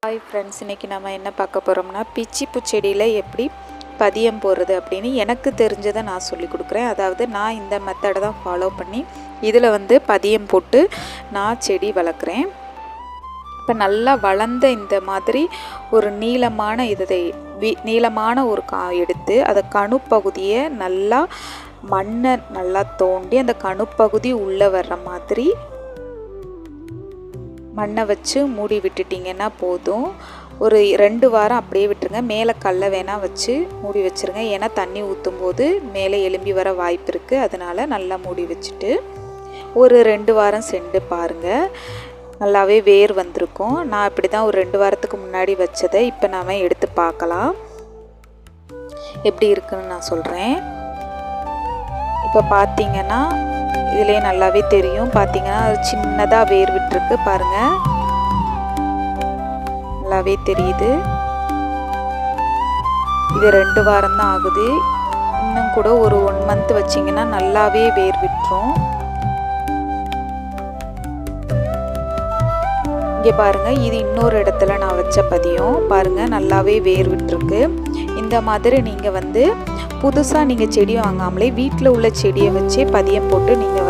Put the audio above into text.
Hi friends, இன்றைக்கி நம்ம என்ன பார்க்க போகிறோம்னா பிச்சிப்பூ செடியில் எப்படி பதியம் போடுறது அப்படின்னு எனக்கு தெரிஞ்சதை நான் சொல்லி கொடுக்குறேன். அதாவது நான் இந்த மெத்தடை தான் ஃபாலோ பண்ணி இதில் பதியம் போட்டு நான் செடி வளர்க்குறேன். இப்போ நல்லா வளர்ந்த இந்த மாதிரி ஒரு நீளமான ஒரு எடுத்து அதை கணுப்பகுதியை நல்லா மண்ணை நல்லா தோண்டி அந்த கணுப்பகுதி உள்ளே வர்ற மாதிரி மண்ணை வச்சு மூடி விட்டுட்டிங்கன்னா போதும். ஒரு 2 வாரம் அப்படியே விட்டுருங்க. மேலே கல்லை வேணால் வச்சு மூடி வச்சுருங்க. ஏன்னா தண்ணி ஊற்றும் போது மேலே எலும்பி வர வாய்ப்பு இருக்குது. அதனால் நல்லா மூடி வச்சுட்டு ஒரு 2 வாரம் சென்று பாருங்கள், நல்லாவே வேர் வந்திருக்கும். நான் இப்படி தான் ஒரு 2 வாரத்துக்கு முன்னாடி வச்சதை இப்போ நாம் எடுத்து பார்க்கலாம் எப்படி இருக்குன்னு நான் சொல்கிறேன். இப்போ பார்த்தீங்கன்னா இதிலே நல்லாவே தெரியும். பார்த்தீங்கன்னா சின்னதாக வேர் விட்டுருக்கு பாருங்கள், நல்லாவே தெரியுது. இது 2 வாரம் தான் ஆகுது. இன்னும் கூட ஒரு 1 மந்த் வச்சிங்கன்னா நல்லாவே வேர் விட்டுரும். இங்கே பாருங்கள், இது இன்னொரு இடத்துல நான் வச்ச பதியம் பாருங்கள், நல்லாவே வேர் விட்டுருக்கு. இந்த மாதிரி நீங்கள் புதுசாக நீங்கள் செடி வாங்காமலே வீட்டில் உள்ள செடியை வச்சே பதியம் போட்டு நீங்கள்